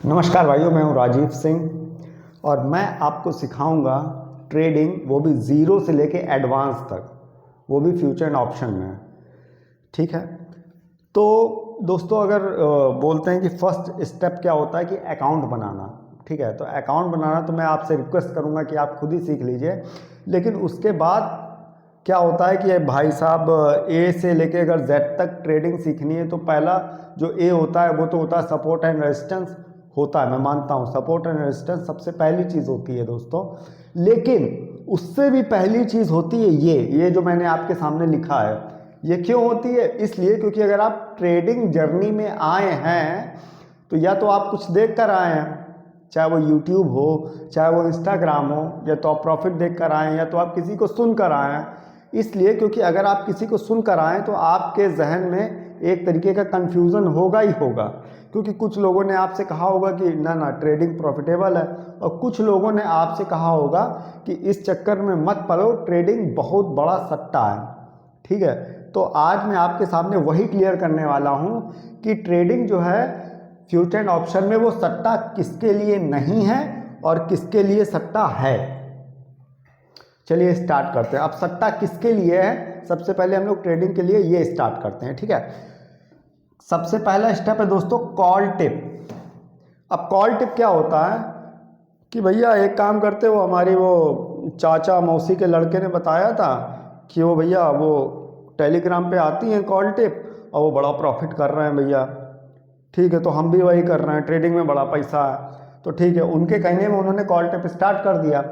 नमस्कार भाइयों, मैं हूं राजीव सिंह और मैं आपको सिखाऊंगा ट्रेडिंग, वो भी ज़ीरो से लेके एडवांस तक, वो भी फ्यूचर एंड ऑप्शन में। ठीक है, तो दोस्तों अगर बोलते हैं कि फर्स्ट स्टेप क्या होता है कि अकाउंट बनाना। ठीक है, तो अकाउंट बनाना तो मैं आपसे रिक्वेस्ट करूंगा कि आप खुद ही सीख लीजिए। लेकिन उसके बाद क्या होता है कि भाई साहब ए से लेके अगर जेड तक ट्रेडिंग सीखनी है तो पहला जो ए होता है वो तो होता है सपोर्ट एंड रेजिस्टेंस। होता है, मैं मानता हूँ सपोर्ट एंड रेजिस्टेंस सबसे पहली चीज़ होती है दोस्तों। लेकिन उससे भी पहली चीज़ होती है ये जो मैंने आपके सामने लिखा है। ये क्यों होती है? इसलिए क्योंकि अगर आप ट्रेडिंग जर्नी में आए हैं तो या तो आप कुछ देख कर आए हैं, चाहे वो यूट्यूब हो, चाहे वो इंस्टाग्राम हो, या तो आप प्रॉफिट देख कर आए हैं, या तो आप किसी को सुन कर आए हैं। इसलिए क्योंकि अगर आप किसी को सुन कर आए तो आपके जहन में एक तरीके का कंफ्यूजन होगा ही होगा, क्योंकि कुछ लोगों ने आपसे कहा होगा कि ना ट्रेडिंग प्रॉफिटेबल है, और कुछ लोगों ने आपसे कहा होगा कि इस चक्कर में मत पड़ो, ट्रेडिंग बहुत बड़ा सट्टा है। ठीक है, तो आज मैं आपके सामने वही क्लियर करने वाला हूं कि ट्रेडिंग जो है फ्यूचर एंड ऑप्शन में वो सट्टा किसके लिए नहीं है और किसके लिए सट्टा है। चलिए स्टार्ट करते हैं। अब सट्टा किसके लिए है, सबसे पहले हम लोग ट्रेडिंग के लिए ये स्टार्ट करते हैं। ठीक है, सबसे पहला स्टेप है दोस्तों कॉल टिप। अब कॉल टिप क्या होता है कि भैया एक काम करते हो, हमारी वो चाचा मौसी के लड़के ने बताया था कि वो भैया वो टेलीग्राम पे आती हैं कॉल टिप और वो बड़ा प्रॉफिट कर रहे हैं भैया। ठीक है, तो हम भी वही कर रहे हैं, ट्रेडिंग में बड़ा पैसा है। तो ठीक है, उनके कहने में उन्होंने कॉल टिप स्टार्ट कर दिया।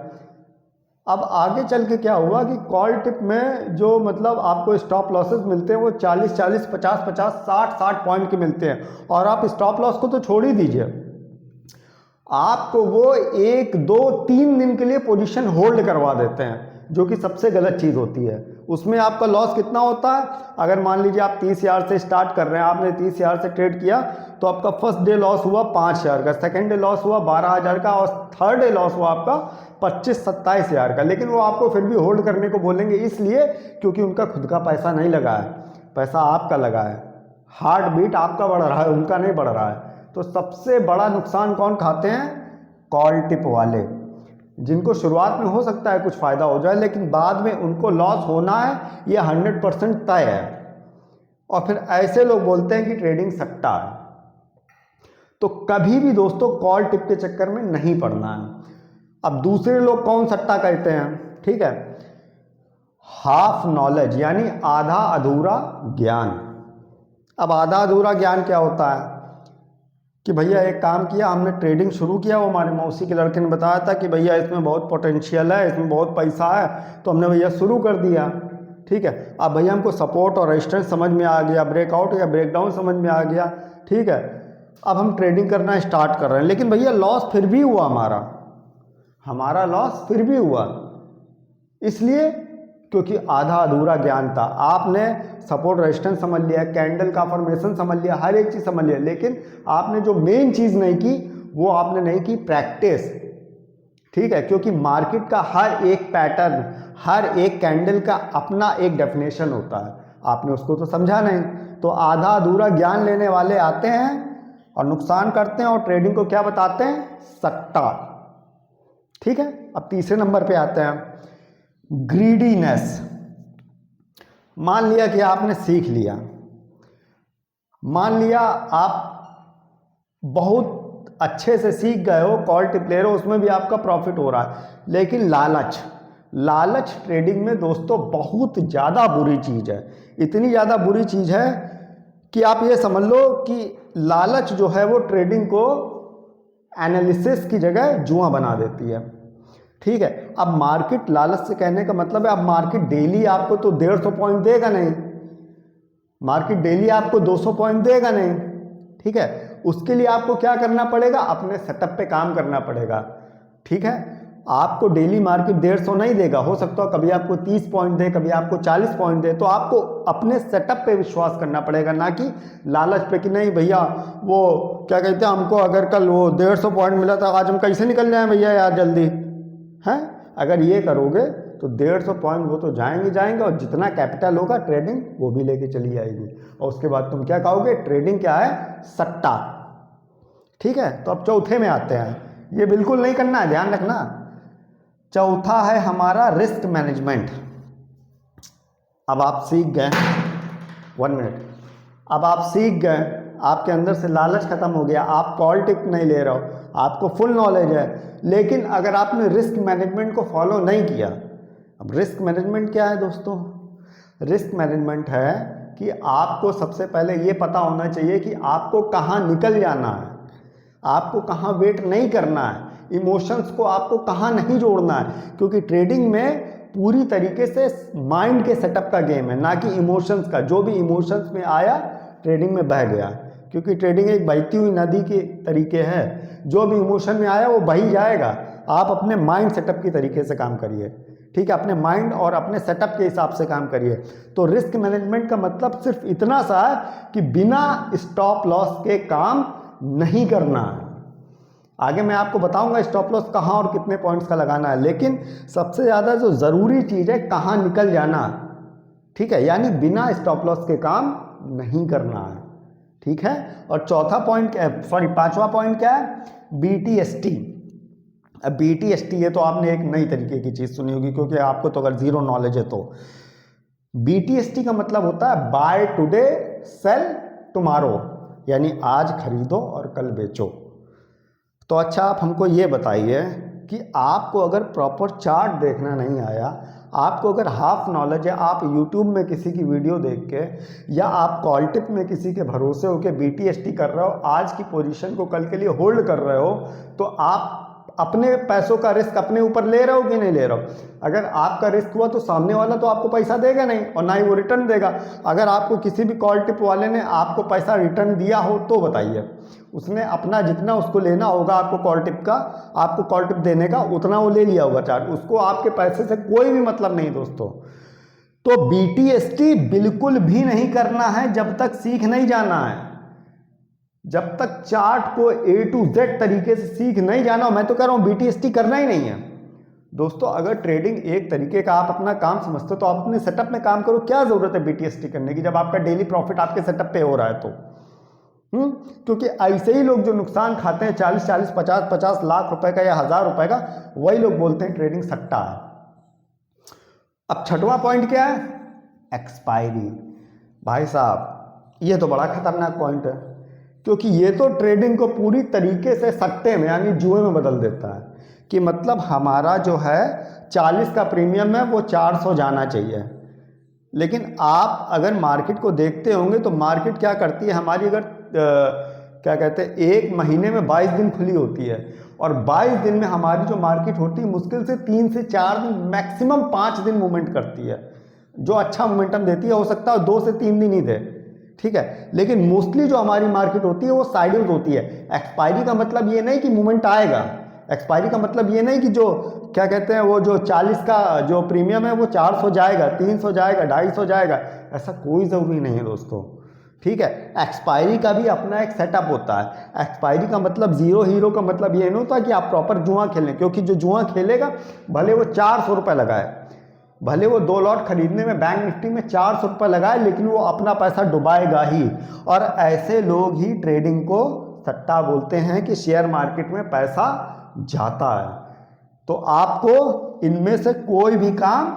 अब आगे चल के क्या हुआ कि कॉल टिप में जो मतलब आपको स्टॉप लॉसेस मिलते हैं वो 40-40, 50-50, 60-60 पॉइंट के मिलते हैं, और आप स्टॉप लॉस को तो छोड़ ही दीजिए, आपको वो 1-2-3 दिन के लिए पोजीशन होल्ड करवा देते हैं, जो कि सबसे गलत चीज़ होती है। उसमें आपका लॉस कितना होता है? अगर मान लीजिए आप 30,000 से स्टार्ट कर रहे हैं, आपने 30,000 से ट्रेड किया, तो आपका फर्स्ट डे लॉस हुआ 5,000 का, सेकेंड डे लॉस हुआ 12,000 का, और थर्ड डे लॉस हुआ आपका 25-27,000 का। लेकिन वो आपको फिर भी होल्ड करने को बोलेंगे, इसलिए क्योंकि उनका खुद का पैसा नहीं लगा है, पैसा आपका लगा है, हार्ट बीट आपका बढ़ रहा है, उनका नहीं बढ़ रहा है। तो सबसे बड़ा नुकसान कौन खाते हैं? कॉल टिप वाले, जिनको शुरुआत में हो सकता है कुछ फायदा हो जाए, लेकिन बाद में उनको लॉस होना है, ये 100% तय है। और फिर ऐसे लोग बोलते हैं कि ट्रेडिंग सट्टा है। तो कभी भी दोस्तों कॉल टिप के चक्कर में नहीं पड़ना है। अब दूसरे लोग कौन सट्टा कहते हैं? ठीक है, हाफ नॉलेज, यानी आधा अधूरा ज्ञान। अब आधा अधूरा ज्ञान क्या होता है कि भैया एक काम किया, हमने ट्रेडिंग शुरू किया, वो हमारे मौसी के लड़के ने बताया था कि भैया इसमें बहुत पोटेंशियल है, इसमें बहुत पैसा है, तो हमने भैया शुरू कर दिया। ठीक है, अब भैया हमको सपोर्ट और रेजिस्टेंस समझ में आ गया, ब्रेकआउट या ब्रेकडाउन समझ में आ गया। ठीक है, अब हम ट्रेडिंग करना स्टार्ट कर रहे हैं, लेकिन भैया लॉस फिर भी हुआ, हमारा लॉस फिर भी हुआ, इसलिए क्योंकि आधा अधूरा ज्ञान था। आपने सपोर्ट रेजिस्टेंस समझ लिया, कैंडल का फॉर्मेशन समझ लिया, हर एक चीज़ समझ लिया, लेकिन आपने जो मेन चीज़ नहीं की वो आपने नहीं की प्रैक्टिस। ठीक है, क्योंकि मार्केट का हर एक पैटर्न, हर एक कैंडल का अपना एक डेफिनेशन होता है, आपने उसको तो समझा नहीं। तो आधा अधूरा ज्ञान लेने वाले आते हैं और नुकसान करते हैं, और ट्रेडिंग को क्या बताते हैं? सट्टा। ठीक है, अब तीसरे नंबर पे आते हैं ग्रीडीनेस। मान लिया कि आपने सीख लिया, मान लिया आप बहुत अच्छे से सीख गए हो, कॉल टिप ले रहे हो, उसमें भी आपका प्रॉफिट हो रहा है, लेकिन लालच ट्रेडिंग में दोस्तों बहुत ज़्यादा बुरी चीज़ है। इतनी ज़्यादा बुरी चीज़ है कि आप ये समझ लो कि लालच जो है वो ट्रेडिंग को एनालिसिस की जगह जुआ बना देती है। ठीक है, अब मार्केट, लालच से कहने का मतलब है अब मार्केट डेली आपको तो 150 पॉइंट देगा नहीं, मार्केट डेली आपको 200 पॉइंट देगा नहीं। ठीक है, उसके लिए आपको क्या करना पड़ेगा? अपने सेटअप पे काम करना पड़ेगा। ठीक है, आपको डेली मार्केट 150 नहीं देगा, हो सकता है कभी आपको 30 पॉइंट दे, कभी आपको 40 पॉइंट दे, तो आपको अपने सेटअप पे विश्वास करना पड़ेगा, ना कि लालच पे कि नहीं भैया वो क्या कहते हैं, हमको अगर कल वो 150 पॉइंट मिला था, आज हम कैसे निकल जाएं भैया यार जल्दी हैं। अगर ये करोगे तो 150 पॉइंट वो तो जाएंगे, और जितना कैपिटल होगा ट्रेडिंग वो भी लेके चली आएगी, और उसके बाद तुम क्या कहोगे? ट्रेडिंग क्या है? सट्टा। ठीक है, तो अब चौथे में आते हैं, ये बिल्कुल नहीं करना है, ध्यान रखना। चौथा है हमारा रिस्क मैनेजमेंट। अब आप सीख गए, 1 मिनट, अब आप सीख गए, आपके अंदर से लालच खत्म हो गया, आप कॉल टिप नहीं ले रहे हो, आपको फुल नॉलेज है, लेकिन अगर आपने रिस्क मैनेजमेंट को फॉलो नहीं किया। अब रिस्क मैनेजमेंट क्या है दोस्तों? रिस्क मैनेजमेंट है कि आपको सबसे पहले ये पता होना चाहिए कि आपको कहाँ निकल जाना है, आपको कहाँ वेट नहीं करना है, इमोशंस को आपको कहाँ नहीं जोड़ना है, क्योंकि ट्रेडिंग में पूरी तरीके से माइंड के सेटअप का गेम है, ना कि इमोशंस का। जो भी इमोशंस में आया ट्रेडिंग में बह गया, क्योंकि ट्रेडिंग एक बहती हुई नदी के तरीके है, जो भी इमोशन में आया वो बही जाएगा। आप अपने माइंड सेटअप की तरीके से काम करिए, ठीक है, अपने माइंड और अपने सेटअप के हिसाब से काम करिए। तो रिस्क मैनेजमेंट का मतलब सिर्फ इतना सा है कि बिना स्टॉप लॉस के काम नहीं करना है। आगे मैं आपको बताऊंगा स्टॉप लॉस कहाँ और कितने पॉइंट्स का लगाना है, लेकिन सबसे ज़्यादा जो ज़रूरी चीज़ है कहाँ निकल जाना, ठीक है, यानी बिना स्टॉप लॉस के काम नहीं करना है, ठीक है। और चौथा पॉइंट, पांचवा पॉइंट क्या है? BTST। अब BTST ये तो आपने एक नई तरीके की चीज़ सुनी होगी, क्योंकि आपको तो अगर ज़ीरो नॉलेज है तो। BTST का मतलब होता है बाय टुडे सेल टुमारो, यानी आज खरीदो और कल बेचो। तो अच्छा, आप हमको ये बताइए कि आपको अगर प्रॉपर चार्ट देखना नहीं आया, आपको अगर हाफ नॉलेज है, आप YouTube में किसी की वीडियो देख के या आप कॉल टिप में किसी के भरोसे होकर BTST कर रहे हो, आज की पोजीशन को कल के लिए होल्ड कर रहे हो, तो आप अपने पैसों का रिस्क अपने ऊपर ले रहे हो कि नहीं ले रहे हो? अगर आपका रिस्क हुआ तो सामने वाला तो आपको पैसा देगा नहीं, और ना ही वो रिटर्न देगा। अगर आपको किसी भी कॉल टिप वाले ने आपको पैसा रिटर्न दिया हो तो बताइए, उसने अपना जितना उसको लेना होगा आपको कॉल टिप का, आपको कॉल टिप देने का उतना वो ले लिया होगा चार्ज, उसको आपके पैसे से कोई भी मतलब नहीं दोस्तों। तो BTST बिल्कुल भी नहीं करना है जब तक सीख नहीं जाना है, जब तक चार्ट को A to Z तरीके से सीख नहीं जाना हो। मैं तो कह रहा हूं BTST करना ही नहीं है दोस्तों। अगर ट्रेडिंग एक तरीके का आप अपना काम समझते हो तो आप अपने सेटअप में काम करो, क्या जरूरत है BTST करने की जब आपका डेली प्रॉफिट आपके सेटअप पे हो रहा है तो। क्योंकि ऐसे ही लोग जो नुकसान खाते हैं 40-40, 50-50 लाख रुपए का या 1000 रुपए का, वही लोग बोलते हैं ट्रेडिंग सट्टा है। अब छठवां पॉइंट क्या है? एक्सपायरी। भाई साहब ये तो बड़ा खतरनाक पॉइंट है, क्योंकि ये तो ट्रेडिंग को पूरी तरीके से सट्टे में यानी जुए में बदल देता है। कि मतलब हमारा जो है 40 का प्रीमियम है वो 400 जाना चाहिए, लेकिन आप अगर मार्केट को देखते होंगे तो मार्केट क्या करती है हमारी, अगर क्या कहते हैं, एक महीने में 22 दिन खुली होती है, और 22 दिन में हमारी जो मार्केट होती है मुश्किल से 3 से 4 दिन, मैक्सिमम 5 दिन मूवमेंट करती है, जो अच्छा मोमेंटम देती है। हो सकता है 2 से 3 दिन ही दे, ठीक है, लेकिन मोस्टली जो हमारी मार्केट होती है वो साइडवेज होती है। एक्सपायरी का मतलब ये नहीं कि मूवमेंट आएगा, एक्सपायरी का मतलब ये नहीं कि जो क्या कहते हैं वो जो 40 का जो प्रीमियम है वो 400 जाएगा, 300 जाएगा, 250 जाएगा, ऐसा कोई ज़रूरी नहीं है दोस्तों, ठीक है। एक्सपायरी का भी अपना एक सेटअप होता है। एक्सपायरी का मतलब जीरो हीरो का मतलब ये नहीं होता कि आप प्रॉपर जुआ खेलें, क्योंकि जो जुआ खेलेगा भले वो 400 रुपये लगाए, भले वो 2 लॉट खरीदने में बैंक निफ्टी में 400 रुपये लगाए, लेकिन वो अपना पैसा डुबाएगा ही। और ऐसे लोग ही ट्रेडिंग को सट्टा बोलते हैं कि शेयर मार्केट में पैसा जाता है। तो आपको इनमें से कोई भी काम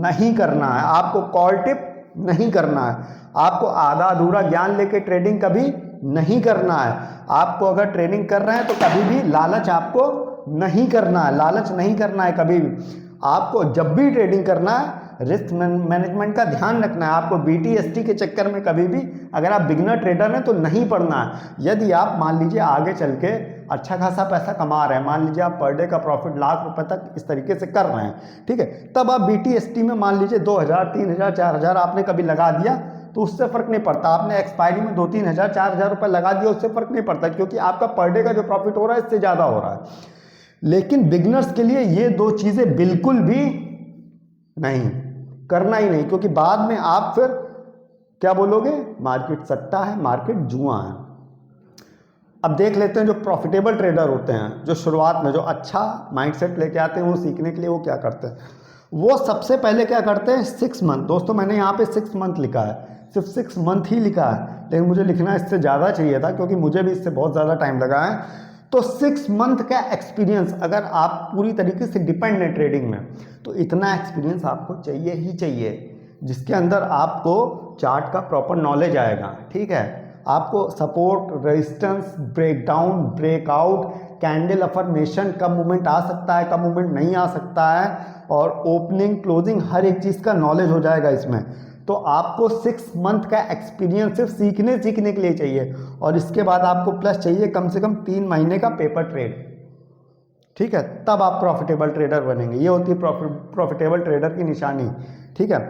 नहीं करना है, आपको कॉल टिप नहीं करना है, आपको आधा अधूरा ज्ञान लेके ट्रेडिंग कभी नहीं करना है। आपको अगर ट्रेडिंग कर रहे हैं तो कभी भी लालच आपको नहीं करना है, लालच नहीं करना है कभी भी। आपको जब भी ट्रेडिंग करना है रिस्क मैनेजमेंट का ध्यान रखना है। आपको BTST के चक्कर में कभी भी, अगर आप बिगनर ट्रेडर हैं तो नहीं पड़ना है। यदि आप मान लीजिए आगे चल के अच्छा खासा पैसा कमा रहे हैं, मान लीजिए आप पर डे का प्रॉफिट लाख रुपए तक इस तरीके से कर रहे हैं, ठीक है, तब आप BTST में मान लीजिए 2000, 3000, 4000 आपने कभी लगा दिया तो उससे फर्क नहीं पड़ता। आपने एक्सपायरी में 2-3 हज़ार, 4000 रुपये लगा दिया, उससे फर्क नहीं पड़ता, क्योंकि आपका पर डे का जो प्रॉफिट हो रहा है इससे ज़्यादा हो रहा है। लेकिन बिगनर्स के लिए ये 2 चीज़ें बिल्कुल भी नहीं करना ही नहीं, क्योंकि बाद में आप फिर क्या बोलोगे, मार्केट सट्टा है, मार्केट जुआ है। अब देख लेते हैं जो प्रॉफिटेबल ट्रेडर होते हैं, जो शुरुआत में जो अच्छा माइंडसेट लेके आते हैं, वो सीखने के लिए वो क्या करते हैं, वो सबसे पहले क्या करते हैं 6 मंथ। दोस्तों मैंने यहाँ पे 6 मंथ लिखा है, सिर्फ 6 मंथ ही लिखा है, लेकिन मुझे लिखना इससे ज़्यादा चाहिए था क्योंकि मुझे भी इससे बहुत ज़्यादा टाइम लगा है। तो 6 मंथ का एक्सपीरियंस, अगर आप पूरी तरीके से डिपेंड है ट्रेडिंग में, तो इतना एक्सपीरियंस आपको चाहिए ही चाहिए, जिसके अंदर आपको चार्ट का प्रॉपर नॉलेज आएगा। ठीक है, आपको support, resistance, breakdown, breakout, candle affirmation, कब मूवमेंट आ सकता है, कब मूवमेंट नहीं आ सकता है, और ओपनिंग, क्लोजिंग, हर एक चीज़ का नॉलेज हो जाएगा इसमें। तो आपको 6 मंथ का एक्सपीरियंस सिर्फ सीखने के लिए चाहिए, और इसके बाद आपको प्लस चाहिए कम से कम 3 महीने का पेपर ट्रेड। ठीक है, तब आप प्रॉफिटेबल ट्रेडर बनेंगे। ये होती है प्रॉफिटेबल ट्रेडर की निशानी। ठीक है,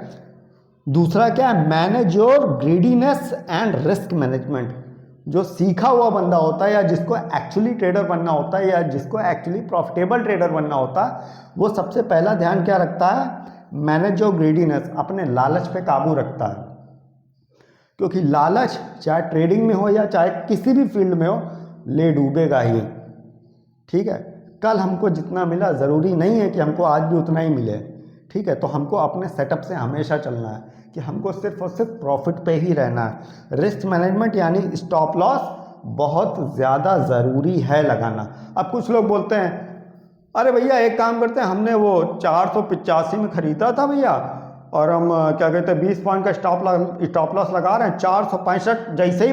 दूसरा क्या है, manage your greediness and risk management. जो सीखा हुआ बंदा होता है या जिसको एक्चुअली ट्रेडर बनना होता है या जिसको एक्चुअली प्रॉफिटेबल ट्रेडर बनना होता है, वो सबसे पहला ध्यान क्या रखता है, मैनेज योर ग्रीडीनेस, अपने लालच पे काबू रखता है। क्योंकि लालच चाहे ट्रेडिंग में हो या चाहे किसी भी फील्ड में हो, ले डूबेगा ही। ठीक है, कल हमको जितना मिला ज़रूरी नहीं है कि हमको आज भी उतना ही मिले। ठीक है, तो हमको अपने सेटअप से हमेशा चलना है कि हमको सिर्फ और सिर्फ प्रॉफिट पे ही रहना है। रिस्क मैनेजमेंट यानी स्टॉप लॉस बहुत ज़्यादा ज़रूरी है लगाना। अब कुछ लोग बोलते हैं, अरे भैया एक काम करते हैं, हमने वो 485 में ख़रीदा था भैया, और हम क्या कहते हैं 20 पॉइंट का स्टॉप लॉस लगा रहे हैं, 465 जैसे ही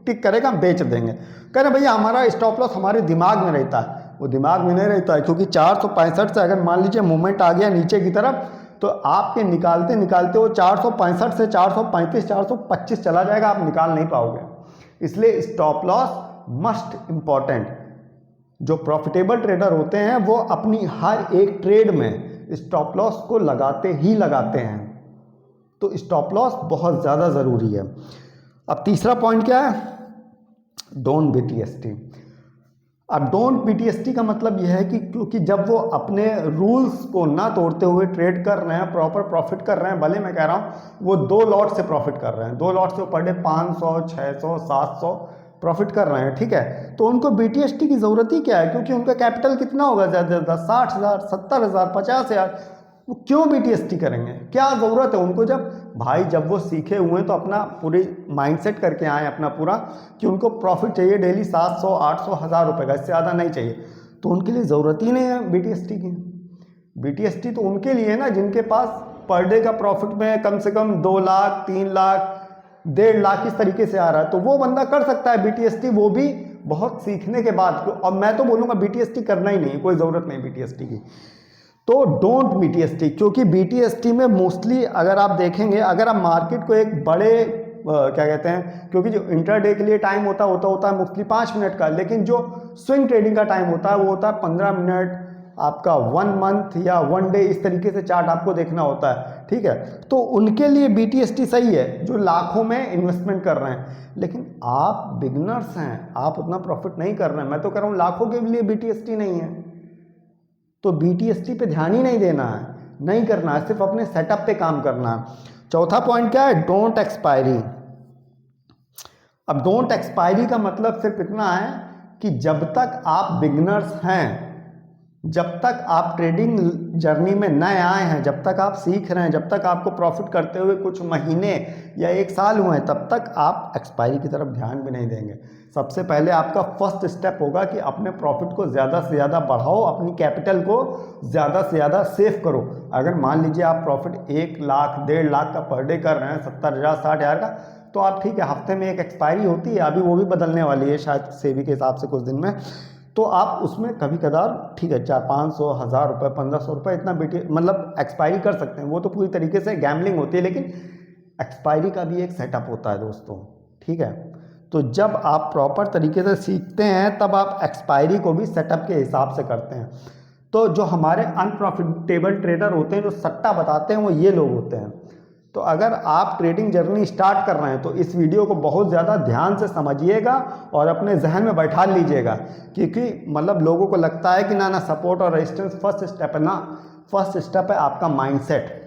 टिक करेगा हम बेच देंगे। कह रहे भैया हमारा स्टॉप लॉस हमारे दिमाग में रहता है। वो दिमाग में नहीं रहता है, क्योंकि 465 से अगर मान लीजिए मूवमेंट आ गया नीचे की तरफ, तो आपके निकालते निकालते वो 465 से 435 425 चला जाएगा, आप निकाल नहीं पाओगे। इसलिए स्टॉप लॉस मस्ट इम्पॉर्टेंट। जो प्रॉफिटेबल ट्रेडर होते हैं वो अपनी हर एक ट्रेड में स्टॉप लॉस को लगाते ही लगाते हैं। तो स्टॉप लॉस बहुत ज़्यादा ज़रूरी है। अब तीसरा पॉइंट क्या है, डोंट बीटीएसटी। अब डोंट बीटीएसटी का मतलब यह है कि क्योंकि जब वो अपने रूल्स को ना तोड़ते हुए ट्रेड कर रहे हैं, प्रॉपर प्रॉफिट कर रहे हैं, भले मैं कह रहा हूँ वो 2 लॉट से प्रॉफिट कर रहे हैं, 2 लॉट से पर डे 500 600 700 प्रॉफिट कर रहे हैं। ठीक है, तो उनको बीटीएसटी की ज़रूरत ही क्या है, क्योंकि उनका कैपिटल कितना होगा, ज़्यादा से ज़्यादा 60,000 70,000 50,000। वो क्यों बीटीएसटी करेंगे, क्या ज़रूरत है उनको। जब वो सीखे हुए हैं तो अपना पूरी माइंडसेट करके आए अपना पूरा, कि उनको प्रॉफिट चाहिए डेली 700 800 1000 रुपये का, इससे ज़्यादा नहीं चाहिए, तो उनके लिए ज़रूरत ही नहीं है बीटीएसटी की। बीटीएसटी तो उनके लिए है ना जिनके पास पर डे का प्रॉफिट में कम से कम 2 लाख 3 लाख 1.5 लाख इस तरीके से आ रहा है, तो वो बंदा कर सकता है बीटीएसटी, वो भी बहुत सीखने के बाद। और मैं तो बोलूँगा बीटीएसटी करना ही नहीं, कोई ज़रूरत नहीं बीटीएसटी की। तो डोंट बीटीएसटी, क्योंकि बीटीएसटी में मोस्टली अगर आप देखेंगे, अगर आप मार्केट को एक बड़े क्या कहते हैं, क्योंकि जो इंटरडे के लिए टाइम होता है मोस्टली 5 मिनट का, लेकिन जो स्विंग ट्रेडिंग का टाइम होता है वो होता है 15 मिनट, आपका 1 मंथ या 1 डे, इस तरीके से चार्ट आपको देखना होता है। ठीक है, तो उनके लिए बीटीएसटी सही है जो लाखों में इन्वेस्टमेंट कर रहे हैं। लेकिन आप बिगनर्स हैं, आप उतना प्रॉफिट नहीं कर रहे हैं, मैं तो कह रहा हूँ लाखों के लिए बीटीएसटी नहीं है, तो बीटीएसटी पे ध्यान ही नहीं देना है, नहीं करना है, सिर्फ अपने सेटअप पे काम करना है। चौथा पॉइंट क्या है, डोंट एक्सपायरी। अब डोंट एक्सपायरी का मतलब सिर्फ इतना है कि जब तक आप बिगनर्स हैं, जब तक आप ट्रेडिंग जर्नी में नए आए हैं, जब तक आप सीख रहे हैं, जब तक आपको प्रॉफिट करते हुए कुछ महीने या 1 साल हुए हैं, तब तक आप एक्सपायरी की तरफ ध्यान भी नहीं देंगे। सबसे पहले आपका फर्स्ट स्टेप होगा कि अपने प्रॉफिट को ज़्यादा से ज़्यादा बढ़ाओ, अपनी कैपिटल को ज़्यादा से ज़्यादा सेव करो। अगर मान लीजिए आप प्रॉफिट 1 लाख 1.5 लाख का पर डे कर रहे हैं, 70,000 60,000 का, तो आप ठीक है, हफ्ते में एक एक्सपायरी होती है, अभी वो भी बदलने वाली है शायद सेबी के हिसाब से कुछ दिन में, तो आप उसमें कभी कदार ठीक है 400-500 1000 रुपये 1500 रुपये इतना मतलब एक्सपायरी कर सकते हैं। वो तो पूरी तरीके से गैम्बलिंग होती है, लेकिन एक्सपायरी का भी एक सेटअप होता है दोस्तों। ठीक है, तो जब आप प्रॉपर तरीके से सीखते हैं तब आप एक्सपायरी को भी सेटअप के हिसाब से करते हैं। तो जो हमारे अनप्रॉफिटेबल ट्रेडर होते हैं, जो सट्टा बताते हैं, वो ये लोग होते हैं। तो अगर आप ट्रेडिंग जर्नी स्टार्ट कर रहे हैं तो इस वीडियो को बहुत ज़्यादा ध्यान से समझिएगा और अपने जहन में बैठा लीजिएगा, क्योंकि मतलब लोगों को लगता है कि ना सपोर्ट और रेजिस्टेंस फर्स्ट स्टेप है, ना फर्स्ट स्टेप है आपका माइंडसेट।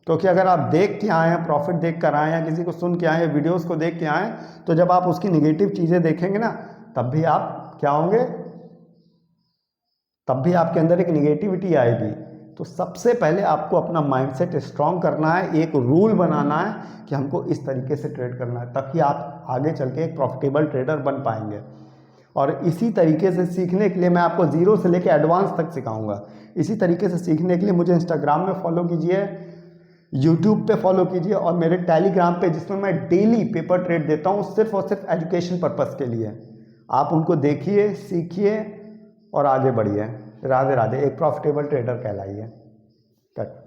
क्योंकि अगर आप देख के आए हैं, प्रॉफिट देख कर आए हैं, किसी को सुन के आए हैं, वीडियोज़ को देख के आए हैं, तो जब आप उसकी निगेटिव चीज़ें देखेंगे ना, तब भी आप क्या होंगे, तब भी आपके अंदर एक निगेटिविटी आएगी। तो सबसे पहले आपको अपना माइंडसेट स्ट्रांग करना है, एक रूल बनाना है कि हमको इस तरीके से ट्रेड करना है, तभी आप आगे चल के एक प्रॉफिटेबल ट्रेडर बन पाएंगे। और इसी तरीके से सीखने के लिए मैं आपको जीरो से लेकर एडवांस तक सिखाऊंगा। इसी तरीके से सीखने के लिए मुझे इंस्टाग्राम में फॉलो कीजिए, यूट्यूब पे फॉलो कीजिए और मेरे टेलीग्राम पे, जिसमें मैं डेली पेपर ट्रेड देता हूँ सिर्फ और सिर्फ एजुकेशन पर्पज़ के लिए। आप उनको देखिए, सीखिए और आगे बढ़िए। राधे राधे। एक प्रॉफिटेबल ट्रेडर कहलाइए। कट।